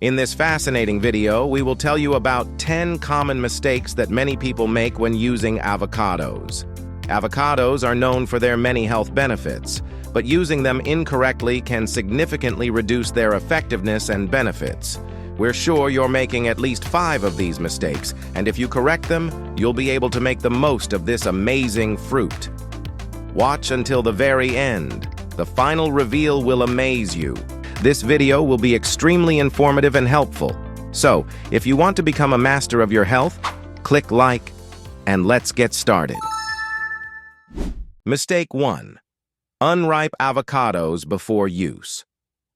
In this fascinating video, we will tell you about 10 common mistakes that many people make when using avocados. Avocados are known for their many health benefits, but using them incorrectly can significantly reduce their effectiveness and benefits. We're sure you're making at least 5 of these mistakes, and if you correct them, you'll be able to make the most of this amazing fruit. Watch until the very end. The final reveal will amaze you. This video will be extremely informative and helpful. So, if you want to become a master of your health, click like, and let's get started. Mistake 1. Unripe avocados before use.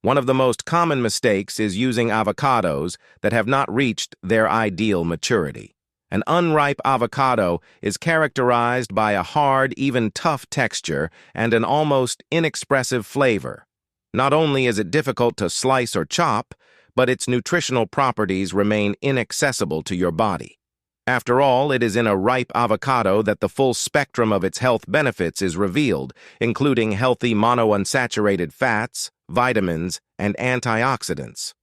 One of the most common mistakes is using avocados that have not reached their ideal maturity. An unripe avocado is characterized by a hard, even tough texture and an almost inexpressive flavor. Not only is it difficult to slice or chop, but its nutritional properties remain inaccessible to your body. After all, it is in a ripe avocado that the full spectrum of its health benefits is revealed, including healthy monounsaturated fats, vitamins, and antioxidants.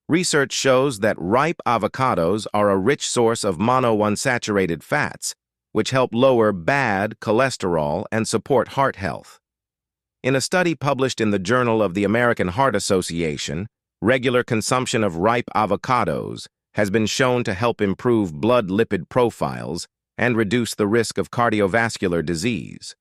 Research shows that ripe avocados are a rich source of monounsaturated fats, which help lower bad cholesterol and support heart health. In a study published in the Journal of the American Heart Association, regular consumption of ripe avocados has been shown to help improve blood lipid profiles and reduce the risk of cardiovascular disease.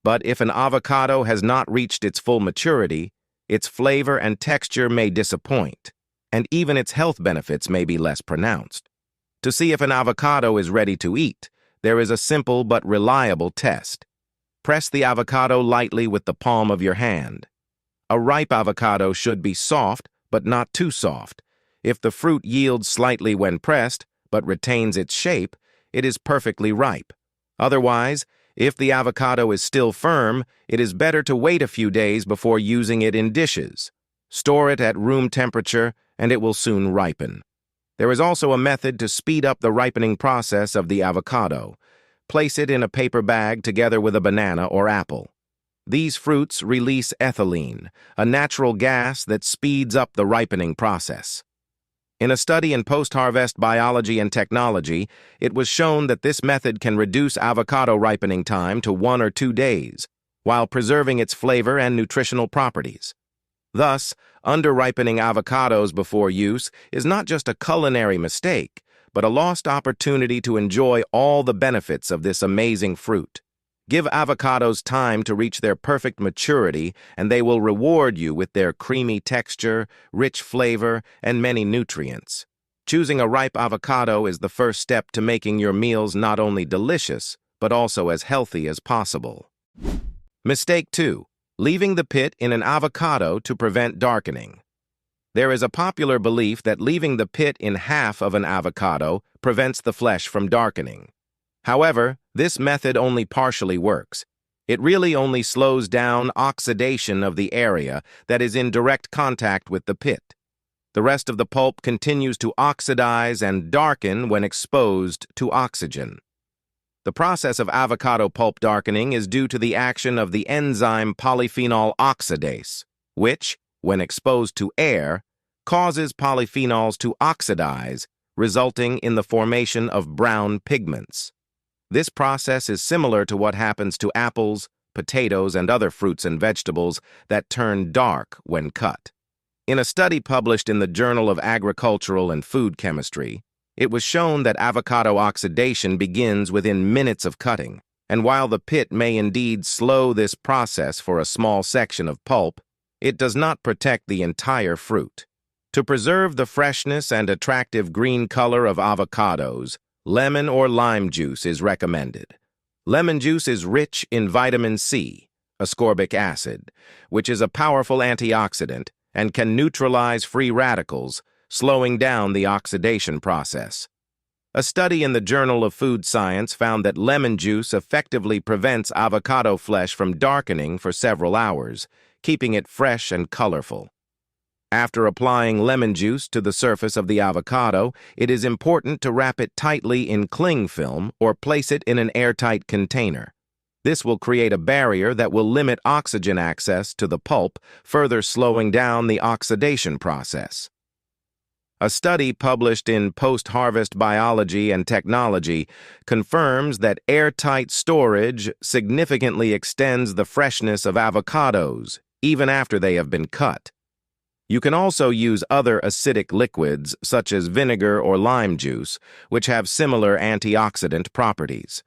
But if an avocado has not reached its full maturity, its flavor and texture may disappoint, and even its health benefits may be less pronounced. To see if an avocado is ready to eat, there is a simple but reliable test. Press the avocado lightly with the palm of your hand. A ripe avocado should be soft, but not too soft. If the fruit yields slightly when pressed, but retains its shape, it is perfectly ripe. Otherwise, if the avocado is still firm, it is better to wait a few days before using it in dishes. Store it at room temperature, and it will soon ripen. There is also a method to speed up the ripening process of the avocado. Place it in a paper bag together with a banana or apple. These fruits release ethylene, a natural gas that speeds up the ripening process. In a study in Post-Harvest Biology and Technology, it was shown that this method can reduce avocado ripening time to 1 or 2 days, while preserving its flavor and nutritional properties. Thus, under-ripening avocados before use is not just a culinary mistake, but a lost opportunity to enjoy all the benefits of this amazing fruit. Give avocados time to reach their perfect maturity, and they will reward you with their creamy texture, rich flavor, and many nutrients. Choosing a ripe avocado is the first step to making your meals not only delicious, but also as healthy as possible. Mistake 2. Leaving the pit in an avocado to prevent darkening. There is a popular belief that leaving the pit in half of an avocado prevents the flesh from darkening. However, this method only partially works. It really only slows down oxidation of the area that is in direct contact with the pit. The rest of the pulp continues to oxidize and darken when exposed to oxygen. The process of avocado pulp darkening is due to the action of the enzyme polyphenol oxidase, which, when exposed to air, causes polyphenols to oxidize, resulting in the formation of brown pigments. This process is similar to what happens to apples, potatoes, and other fruits and vegetables that turn dark when cut. In a study published in the Journal of Agricultural and Food Chemistry, it was shown that avocado oxidation begins within minutes of cutting, and while the pit may indeed slow this process for a small section of pulp, it does not protect the entire fruit. To preserve the freshness and attractive green color of avocados, lemon or lime juice is recommended. Lemon juice is rich in vitamin C, ascorbic acid, which is a powerful antioxidant and can neutralize free radicals, slowing down the oxidation process. A study in the Journal of Food Science found that lemon juice effectively prevents avocado flesh from darkening for several hours, keeping it fresh and colorful. After applying lemon juice to the surface of the avocado, it is important to wrap it tightly in cling film or place it in an airtight container. This will create a barrier that will limit oxygen access to the pulp, further slowing down the oxidation process. A study published in Post-Harvest Biology and Technology confirms that airtight storage significantly extends the freshness of avocados, even after they have been cut. You can also use other acidic liquids, such as vinegar or lime juice, which have similar antioxidant properties.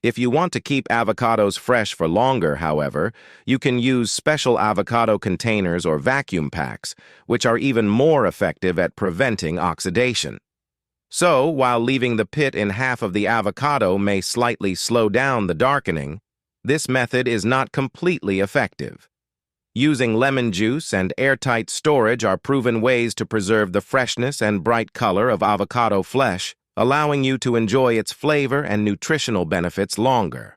If you want to keep avocados fresh for longer, however, you can use special avocado containers or vacuum packs, which are even more effective at preventing oxidation. So, while leaving the pit in half of the avocado may slightly slow down the darkening, this method is not completely effective. Using lemon juice and airtight storage are proven ways to preserve the freshness and bright color of avocado flesh, allowing you to enjoy its flavor and nutritional benefits longer.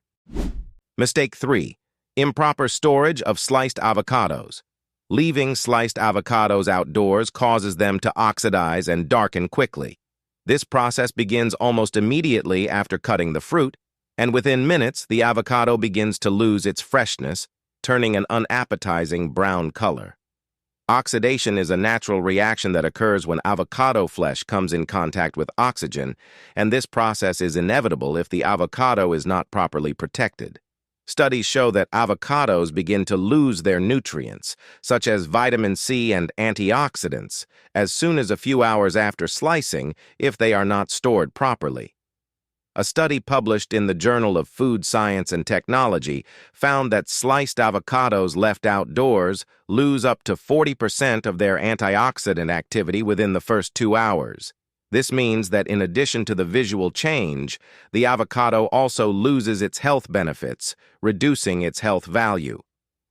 Mistake 3. Improper storage of sliced avocados. Leaving sliced avocados outdoors causes them to oxidize and darken quickly. This process begins almost immediately after cutting the fruit, and within minutes the avocado begins to lose its freshness, turning an unappetizing brown color. Oxidation is a natural reaction that occurs when avocado flesh comes in contact with oxygen, and this process is inevitable if the avocado is not properly protected. Studies show that avocados begin to lose their nutrients, such as vitamin C and antioxidants, as soon as a few hours after slicing if they are not stored properly. A study published in the Journal of Food Science and Technology found that sliced avocados left outdoors lose up to 40% of their antioxidant activity within the first 2 hours. This means that in addition to the visual change, the avocado also loses its health benefits, reducing its health value.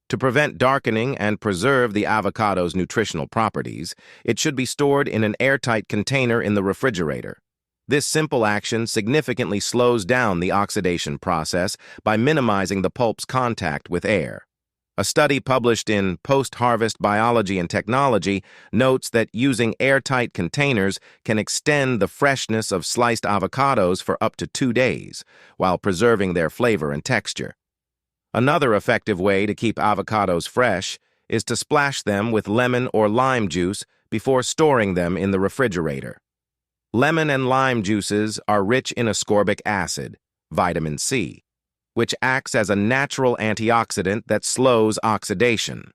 To prevent darkening and preserve the avocado's nutritional properties, it should be stored in an airtight container in the refrigerator. This simple action significantly slows down the oxidation process by minimizing the pulp's contact with air. A study published in Post-Harvest Biology and Technology notes that using airtight containers can extend the freshness of sliced avocados for up to 2 days, while preserving their flavor and texture. Another effective way to keep avocados fresh is to splash them with lemon or lime juice before storing them in the refrigerator. Lemon and lime juices are rich in ascorbic acid, vitamin C, which acts as a natural antioxidant that slows oxidation.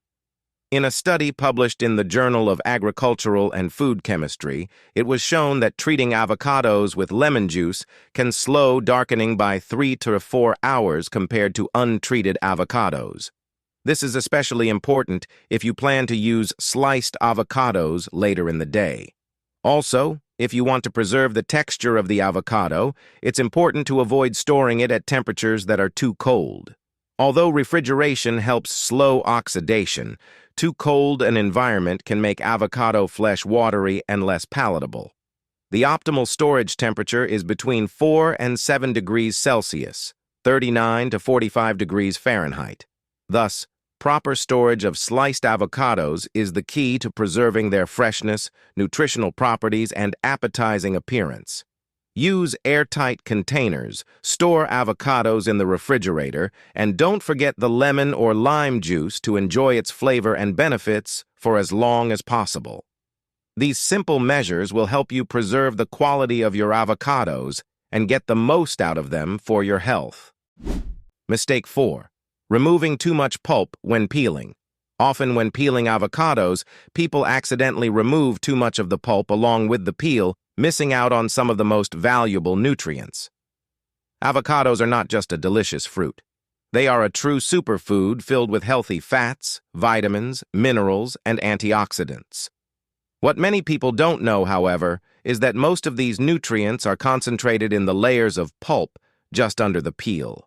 In a study published in the Journal of Agricultural and Food Chemistry, it was shown that treating avocados with lemon juice can slow darkening by 3 to 4 hours compared to untreated avocados. This is especially important if you plan to use sliced avocados later in the day. Also, if you want to preserve the texture of the avocado, it's important to avoid storing it at temperatures that are too cold. Although refrigeration helps slow oxidation, too cold an environment can make avocado flesh watery and less palatable. The optimal storage temperature is between 4 and 7 degrees Celsius, 39 to 45 degrees Fahrenheit. Thus, proper storage of sliced avocados is the key to preserving their freshness, nutritional properties, and appetizing appearance. Use airtight containers, store avocados in the refrigerator, and don't forget the lemon or lime juice to enjoy its flavor and benefits for as long as possible. These simple measures will help you preserve the quality of your avocados and get the most out of them for your health. Mistake 4. Removing too much pulp when peeling. Often when peeling avocados, people accidentally remove too much of the pulp along with the peel, missing out on some of the most valuable nutrients. Avocados are not just a delicious fruit. They are a true superfood filled with healthy fats, vitamins, minerals, and antioxidants. What many people don't know, however, is that most of these nutrients are concentrated in the layers of pulp just under the peel.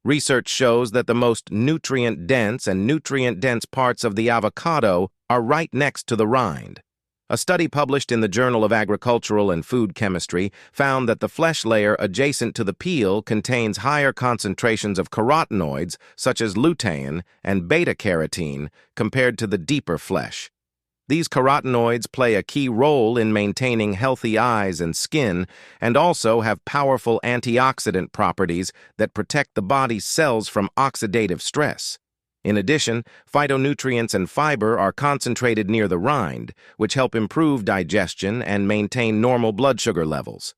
Research shows that the most nutrient-dense and nutrient-dense parts of the avocado are right next to the rind. A study published in the Journal of Agricultural and Food Chemistry found that the flesh layer adjacent to the peel contains higher concentrations of carotenoids such as lutein and beta-carotene compared to the deeper flesh. These carotenoids play a key role in maintaining healthy eyes and skin and also have powerful antioxidant properties that protect the body's cells from oxidative stress. In addition, phytonutrients and fiber are concentrated near the rind, which help improve digestion and maintain normal blood sugar levels.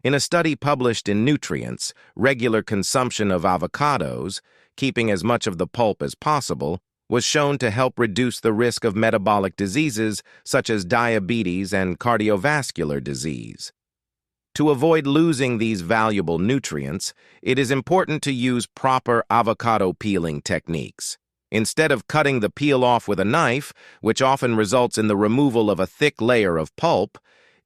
In a study published in Nutrients, regular consumption of avocados, keeping as much of the pulp as possible, was shown to help reduce the risk of metabolic diseases such as diabetes and cardiovascular disease. To avoid losing these valuable nutrients, it is important to use proper avocado peeling techniques. Instead of cutting the peel off with a knife, which often results in the removal of a thick layer of pulp,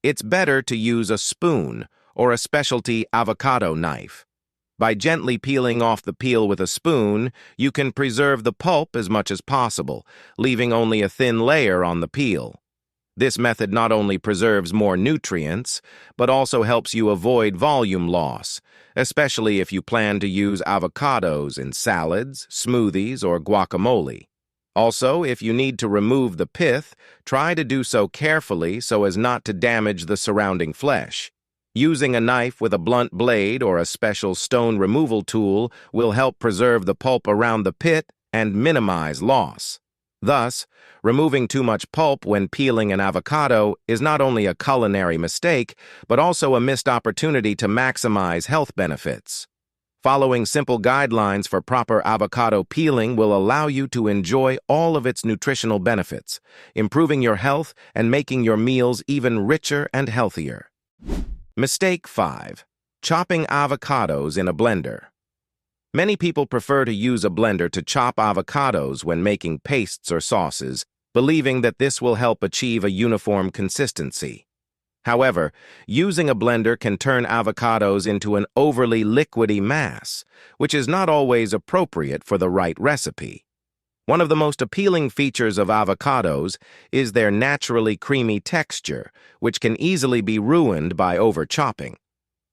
it's better to use a spoon or a specialty avocado knife. By gently peeling off the peel with a spoon, you can preserve the pulp as much as possible, leaving only a thin layer on the peel. This method not only preserves more nutrients, but also helps you avoid volume loss, especially if you plan to use avocados in salads, smoothies, or guacamole. Also, if you need to remove the pith, try to do so carefully so as not to damage the surrounding flesh. Using a knife with a blunt blade or a special stone removal tool will help preserve the pulp around the pit and minimize loss. Thus, removing too much pulp when peeling an avocado is not only a culinary mistake, but also a missed opportunity to maximize health benefits. Following simple guidelines for proper avocado peeling will allow you to enjoy all of its nutritional benefits, improving your health and making your meals even richer and healthier. Mistake 5. Chopping avocados in a blender. Many people prefer to use a blender to chop avocados when making pastes or sauces, believing that this will help achieve a uniform consistency. However, using a blender can turn avocados into an overly liquidy mass, which is not always appropriate for the right recipe. One of the most appealing features of avocados is their naturally creamy texture, which can easily be ruined by over-chopping.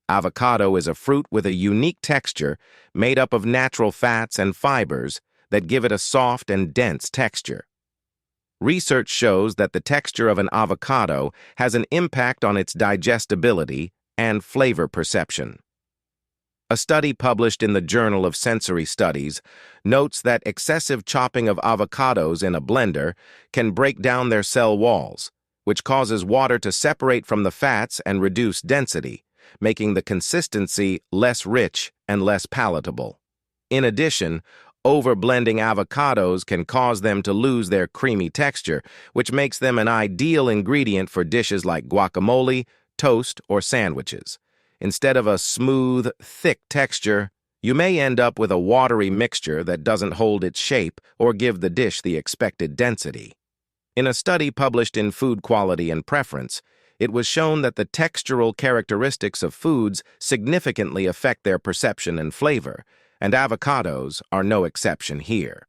Avocado is a fruit with a unique texture made up of natural fats and fibers that give it a soft and dense texture. Research shows that the texture of an avocado has an impact on its digestibility and flavor perception. A study published in the Journal of Sensory Studies notes that excessive chopping of avocados in a blender can break down their cell walls, which causes water to separate from the fats and reduce density, making the consistency less rich and less palatable. In addition, over-blending avocados can cause them to lose their creamy texture, which makes them an ideal ingredient for dishes like guacamole, toast, or sandwiches. Instead of a smooth, thick texture, you may end up with a watery mixture that doesn't hold its shape or give the dish the expected density. In a study published in Food Quality and Preference, it was shown that the textural characteristics of foods significantly affect their perception and flavor, and avocados are no exception here.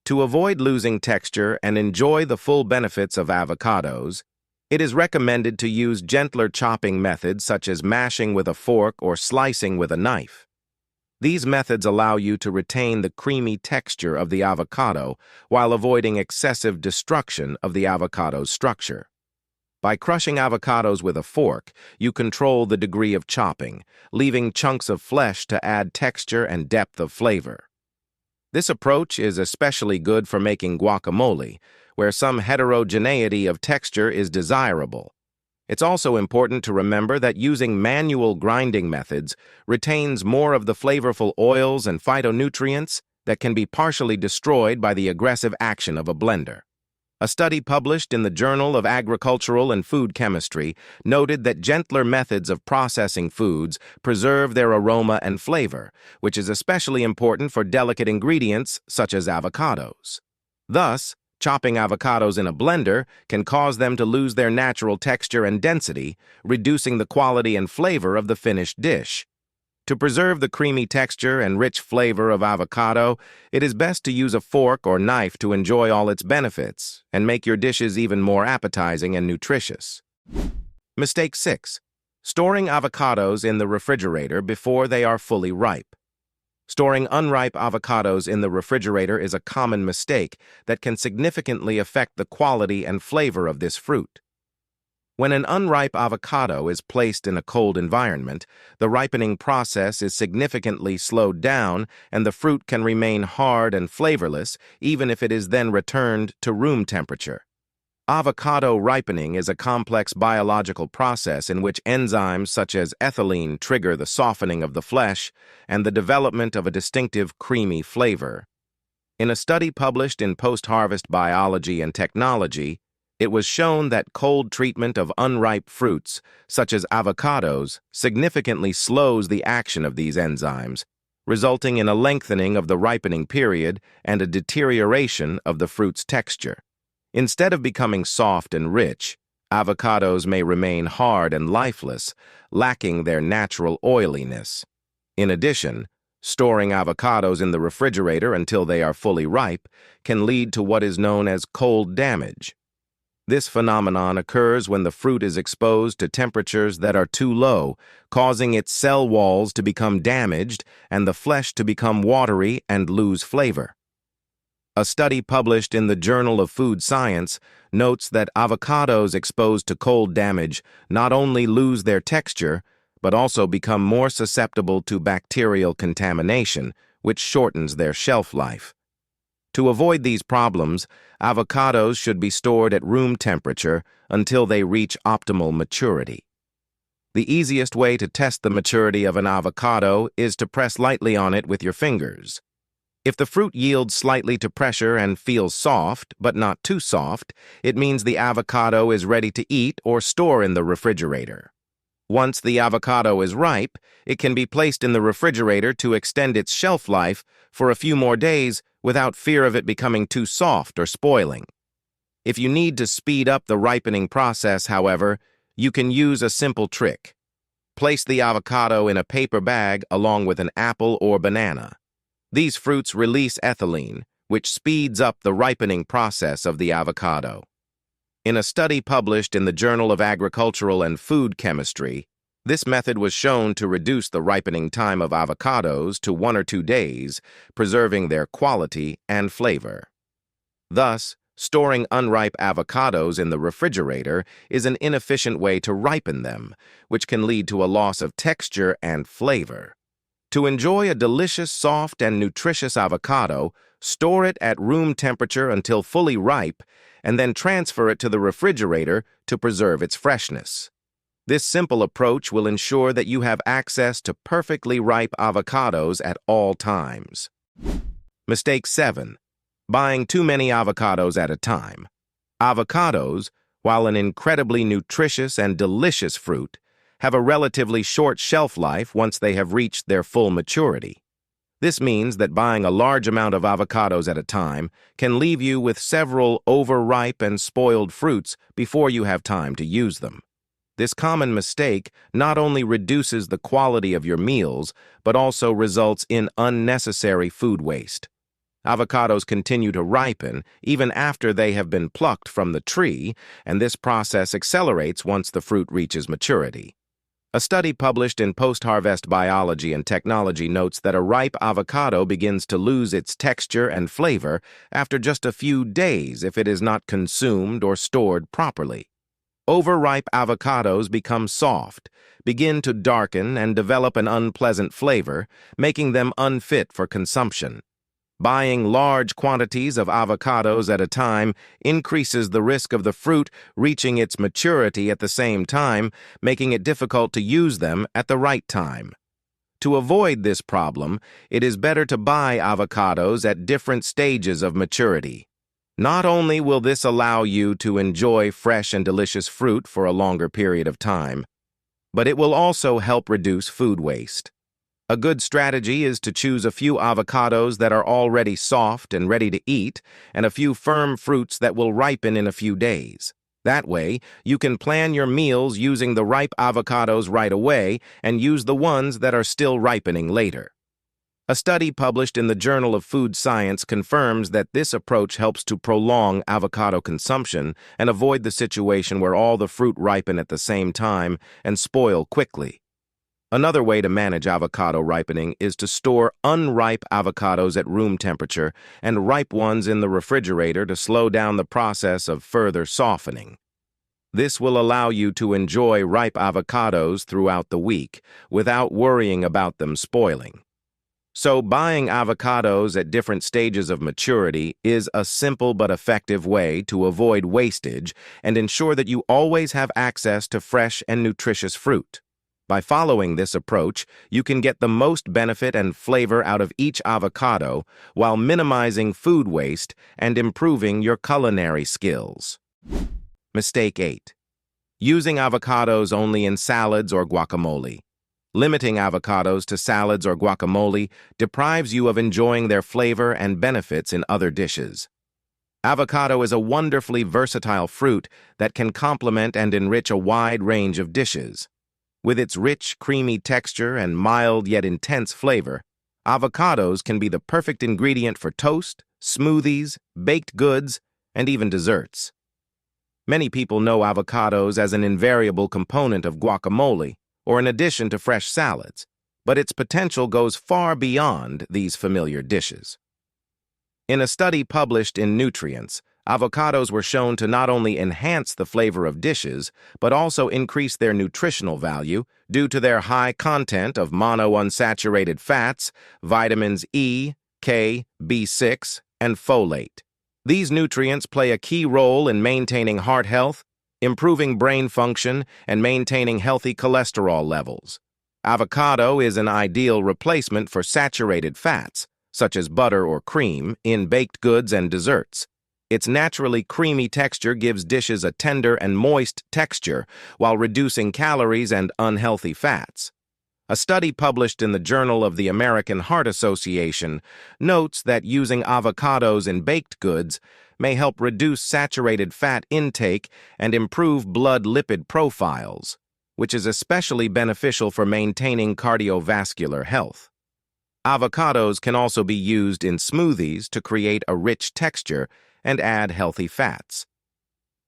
To avoid losing texture and enjoy the full benefits of avocados, it is recommended to use gentler chopping methods such as mashing with a fork or slicing with a knife. These methods allow you to retain the creamy texture of the avocado while avoiding excessive destruction of the avocado's structure. By crushing avocados with a fork, you control the degree of chopping, leaving chunks of flesh to add texture and depth of flavor. This approach is especially good for making guacamole, where some heterogeneity of texture is desirable. It's also important to remember that using manual grinding methods retains more of the flavorful oils and phytonutrients that can be partially destroyed by the aggressive action of a blender. A study published in the Journal of Agricultural and Food Chemistry noted that gentler methods of processing foods preserve their aroma and flavor, which is especially important for delicate ingredients such as avocados. Thus, chopping avocados in a blender can cause them to lose their natural texture and density, reducing the quality and flavor of the finished dish. To preserve the creamy texture and rich flavor of avocado, it is best to use a fork or knife to enjoy all its benefits and make your dishes even more appetizing and nutritious. Mistake 6. Storing avocados in the refrigerator before they are fully ripe. Storing unripe avocados in the refrigerator is a common mistake that can significantly affect the quality and flavor of this fruit. When an unripe avocado is placed in a cold environment, the ripening process is significantly slowed down and the fruit can remain hard and flavorless even if it is then returned to room temperature. Avocado ripening is a complex biological process in which enzymes such as ethylene trigger the softening of the flesh and the development of a distinctive creamy flavor. In a study published in Post-Harvest Biology and Technology, it was shown that cold treatment of unripe fruits, such as avocados, significantly slows the action of these enzymes, resulting in a lengthening of the ripening period and a deterioration of the fruit's texture. Instead of becoming soft and rich, avocados may remain hard and lifeless, lacking their natural oiliness. In addition, storing avocados in the refrigerator until they are fully ripe can lead to what is known as cold damage. This phenomenon occurs when the fruit is exposed to temperatures that are too low, causing its cell walls to become damaged and the flesh to become watery and lose flavor. A study published in the Journal of Food Science notes that avocados exposed to cold damage not only lose their texture, but also become more susceptible to bacterial contamination, which shortens their shelf life. To avoid these problems, avocados should be stored at room temperature until they reach optimal maturity. The easiest way to test the maturity of an avocado is to press lightly on it with your fingers. If the fruit yields slightly to pressure and feels soft, but not too soft, it means the avocado is ready to eat or store in the refrigerator. Once the avocado is ripe, it can be placed in the refrigerator to extend its shelf life for a few more days without fear of it becoming too soft or spoiling. If you need to speed up the ripening process, however, you can use a simple trick. Place the avocado in a paper bag along with an apple or banana. These fruits release ethylene, which speeds up the ripening process of the avocado. In a study published in the Journal of Agricultural and Food Chemistry, this method was shown to reduce the ripening time of avocados to 1 or 2 days, preserving their quality and flavor. Thus, storing unripe avocados in the refrigerator is an inefficient way to ripen them, which can lead to a loss of texture and flavor. To enjoy a delicious, soft, and nutritious avocado, store it at room temperature until fully ripe, and then transfer it to the refrigerator to preserve its freshness. This simple approach will ensure that you have access to perfectly ripe avocados at all times. Mistake 7. Buying too many avocados at a time. Avocados, while an incredibly nutritious and delicious fruit, have a relatively short shelf life once they have reached their full maturity. This means that buying a large amount of avocados at a time can leave you with several overripe and spoiled fruits before you have time to use them. This common mistake not only reduces the quality of your meals, but also results in unnecessary food waste. Avocados continue to ripen even after they have been plucked from the tree, and this process accelerates once the fruit reaches maturity. A study published in Post-Harvest Biology and Technology notes that a ripe avocado begins to lose its texture and flavor after just a few days if it is not consumed or stored properly. Overripe avocados become soft, begin to darken, and develop an unpleasant flavor, making them unfit for consumption. Buying large quantities of avocados at a time increases the risk of the fruit reaching its maturity at the same time, making it difficult to use them at the right time. To avoid this problem, it is better to buy avocados at different stages of maturity. Not only will this allow you to enjoy fresh and delicious fruit for a longer period of time, but it will also help reduce food waste. A good strategy is to choose a few avocados that are already soft and ready to eat, and a few firm fruits that will ripen in a few days. That way, you can plan your meals using the ripe avocados right away and use the ones that are still ripening later. A study published in the Journal of Food Science confirms that this approach helps to prolong avocado consumption and avoid the situation where all the fruit ripen at the same time and spoil quickly. Another way to manage avocado ripening is to store unripe avocados at room temperature and ripe ones in the refrigerator to slow down the process of further softening. This will allow you to enjoy ripe avocados throughout the week without worrying about them spoiling. So buying avocados at different stages of maturity is a simple but effective way to avoid wastage and ensure that you always have access to fresh and nutritious fruit. By following this approach, you can get the most benefit and flavor out of each avocado while minimizing food waste and improving your culinary skills. Mistake 8. Using avocados only in salads or guacamole. Limiting avocados to salads or guacamole deprives you of enjoying their flavor and benefits in other dishes. Avocado is a wonderfully versatile fruit that can complement and enrich a wide range of dishes. With its rich, creamy texture and mild yet intense flavor, avocados can be the perfect ingredient for toast, smoothies, baked goods, and even desserts. Many people know avocados as an invariable component of guacamole, or in addition to fresh salads, but its potential goes far beyond these familiar dishes. In a study published in Nutrients, avocados were shown to not only enhance the flavor of dishes, but also increase their nutritional value due to their high content of monounsaturated fats, vitamins E, K, B6, and folate. These nutrients play a key role in maintaining heart health, improving brain function, and maintaining healthy cholesterol levels. Avocado is an ideal replacement for saturated fats, such as butter or cream, in baked goods and desserts. Its naturally creamy texture gives dishes a tender and moist texture while reducing calories and unhealthy fats. A study published in the Journal of the American Heart Association notes that using avocados in baked goods may help reduce saturated fat intake and improve blood lipid profiles, which is especially beneficial for maintaining cardiovascular health. Avocados can also be used in smoothies to create a rich texture and add healthy fats.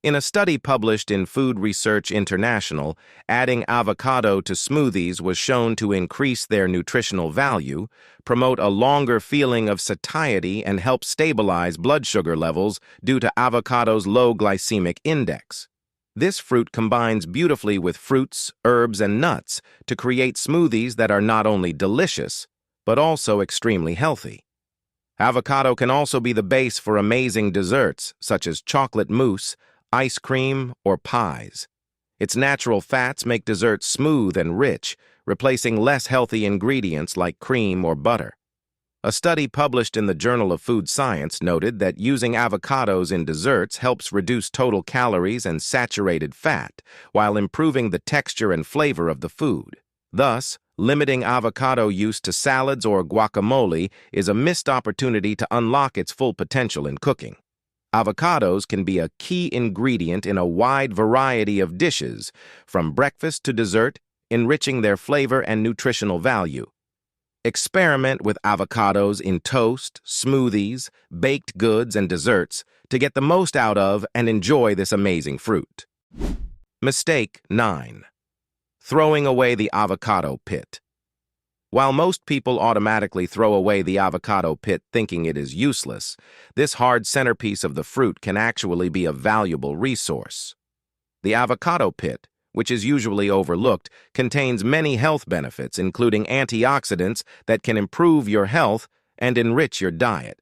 In a study published in Food Research International, adding avocado to smoothies was shown to increase their nutritional value, promote a longer feeling of satiety, and help stabilize blood sugar levels due to avocado's low glycemic index. This fruit combines beautifully with fruits, herbs, and nuts to create smoothies that are not only delicious, but also extremely healthy. Avocado can also be the base for amazing desserts, such as chocolate mousse, ice cream, or pies. Its natural fats make desserts smooth and rich, replacing less healthy ingredients like cream or butter. A study published in the Journal of Food Science noted that using avocados in desserts helps reduce total calories and saturated fat while improving the texture and flavor of the food. Thus, limiting avocado use to salads or guacamole is a missed opportunity to unlock its full potential in cooking. Avocados can be a key ingredient in a wide variety of dishes, from breakfast to dessert, enriching their flavor and nutritional value. Experiment with avocados in toast, smoothies, baked goods, and desserts to get the most out of and enjoy this amazing fruit. Mistake 9. Throwing away the avocado pit. While most people automatically throw away the avocado pit thinking it is useless, this hard centerpiece of the fruit can actually be a valuable resource. The avocado pit, which is usually overlooked, contains many health benefits, including antioxidants that can improve your health and enrich your diet.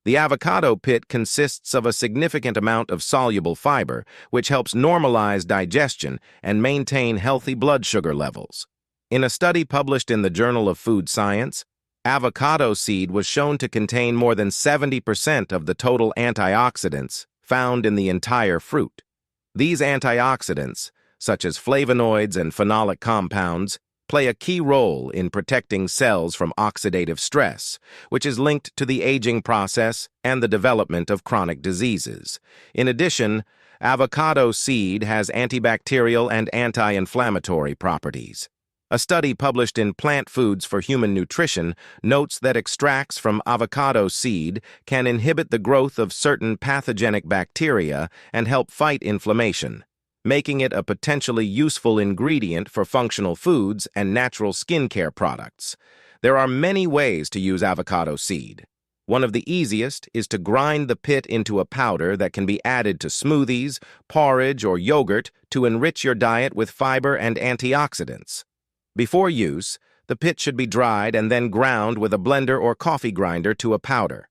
The avocado pit consists of a significant amount of soluble fiber, which helps normalize digestion and maintain healthy blood sugar levels. In a study published in the Journal of Food Science, avocado seed was shown to contain more than 70% of the total antioxidants found in the entire fruit. These antioxidants, such as flavonoids and phenolic compounds, play a key role in protecting cells from oxidative stress, which is linked to the aging process and the development of chronic diseases. In addition, avocado seed has antibacterial and anti-inflammatory properties. A study published in Plant Foods for Human Nutrition notes that extracts from avocado seed can inhibit the growth of certain pathogenic bacteria and help fight inflammation, making it a potentially useful ingredient for functional foods and natural skincare products. There are many ways to use avocado seed. One of the easiest is to grind the pit into a powder that can be added to smoothies, porridge, or yogurt to enrich your diet with fiber and antioxidants. Before use, the pit should be dried and then ground with a blender or coffee grinder to a powder.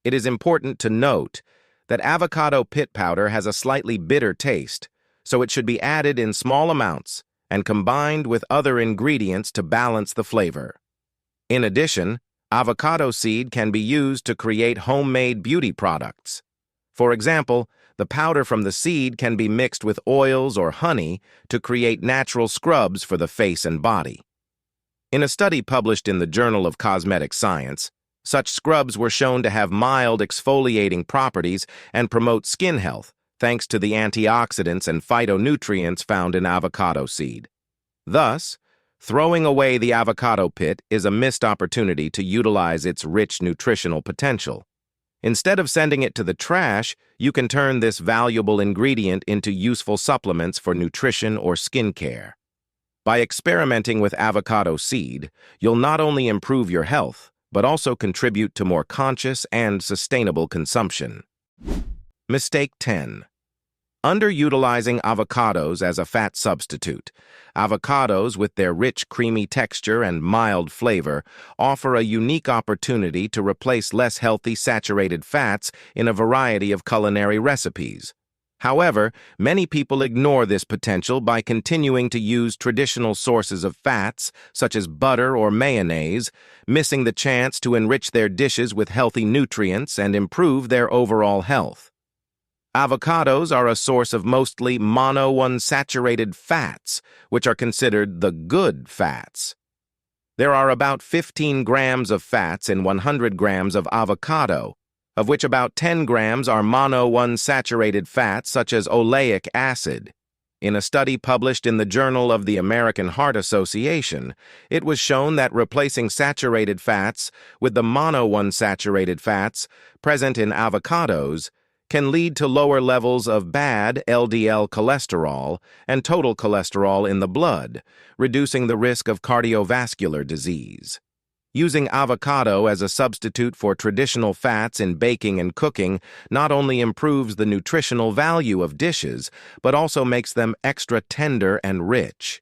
It is important to note that avocado pit powder has a slightly bitter taste, so it should be added in small amounts and combined with other ingredients to balance the flavor. In addition, avocado seed can be used to create homemade beauty products. For example, the powder from the seed can be mixed with oils or honey to create natural scrubs for the face and body. In a study published in the Journal of Cosmetic Science, such scrubs were shown to have mild exfoliating properties and promote skin health, thanks to the antioxidants and phytonutrients found in avocado seed. Thus, throwing away the avocado pit is a missed opportunity to utilize its rich nutritional potential. Instead of sending it to the trash, you can turn this valuable ingredient into useful supplements for nutrition or skincare. By experimenting with avocado seed, you'll not only improve your health, but also contribute to more conscious and sustainable consumption. Mistake 10. Underutilizing avocados as a fat substitute. Avocados, with their rich, creamy texture and mild flavor, offer a unique opportunity to replace less healthy saturated fats in a variety of culinary recipes. However, many people ignore this potential by continuing to use traditional sources of fats, such as butter or mayonnaise, missing the chance to enrich their dishes with healthy nutrients and improve their overall health. Avocados are a source of mostly monounsaturated fats, which are considered the good fats. There are about 15 grams of fats in 100 grams of avocado, of which about 10 grams are monounsaturated fats such as oleic acid. In a study published in the Journal of the American Heart Association, it was shown that replacing saturated fats with the monounsaturated fats present in avocados can lead to lower levels of bad LDL cholesterol and total cholesterol in the blood, reducing the risk of cardiovascular disease. Using avocado as a substitute for traditional fats in baking and cooking not only improves the nutritional value of dishes, but also makes them extra tender and rich.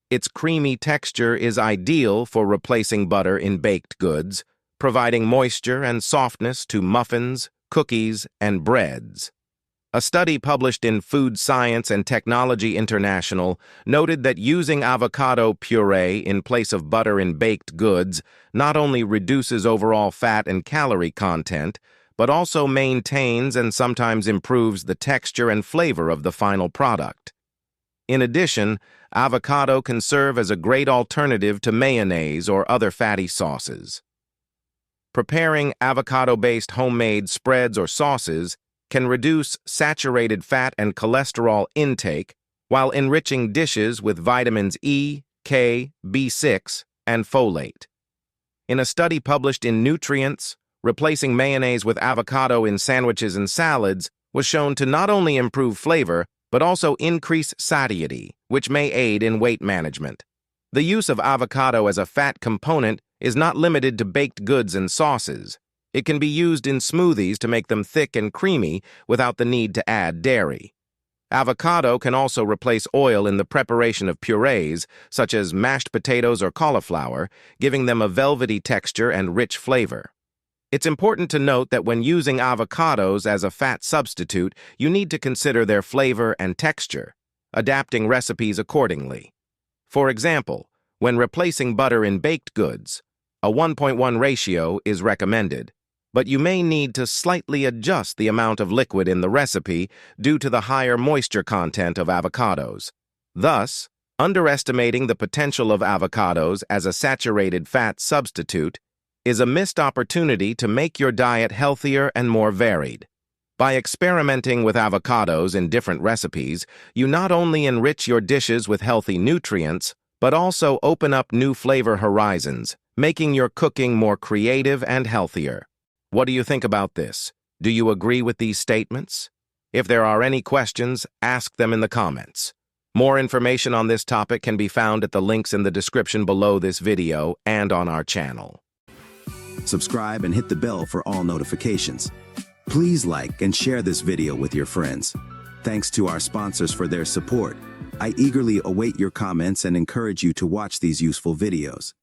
Its creamy texture is ideal for replacing butter in baked goods, providing moisture and softness to muffins, cookies, and breads. A study published in Food Science and Technology International noted that using avocado puree in place of butter in baked goods not only reduces overall fat and calorie content, but also maintains and sometimes improves the texture and flavor of the final product. In addition, avocado can serve as a great alternative to mayonnaise or other fatty sauces. Preparing avocado-based homemade spreads or sauces can reduce saturated fat and cholesterol intake while enriching dishes with vitamins E, K, B6, and folate. In a study published in Nutrients, replacing mayonnaise with avocado in sandwiches and salads was shown to not only improve flavor, but also increase satiety, which may aid in weight management. The use of avocado as a fat component is not limited to baked goods and sauces. It can be used in smoothies to make them thick and creamy without the need to add dairy. Avocado can also replace oil in the preparation of purees, such as mashed potatoes or cauliflower, giving them a velvety texture and rich flavor. It's important to note that when using avocados as a fat substitute, you need to consider their flavor and texture, adapting recipes accordingly. For example, when replacing butter in baked goods, a 1:1 ratio is recommended, but you may need to slightly adjust the amount of liquid in the recipe due to the higher moisture content of avocados. Thus, underestimating the potential of avocados as a saturated fat substitute is a missed opportunity to make your diet healthier and more varied. By experimenting with avocados in different recipes, you not only enrich your dishes with healthy nutrients, but also open up new flavor horizons, making your cooking more creative and healthier. What do you think about this? Do you agree with these statements? If there are any questions, ask them in the comments. More information on this topic can be found at the links in the description below this video and on our channel. subscribe, and hit the bell for all notifications. Please like and share this video with your friends. Thanks to our sponsors for their support. I eagerly await your comments and encourage you to watch these useful videos.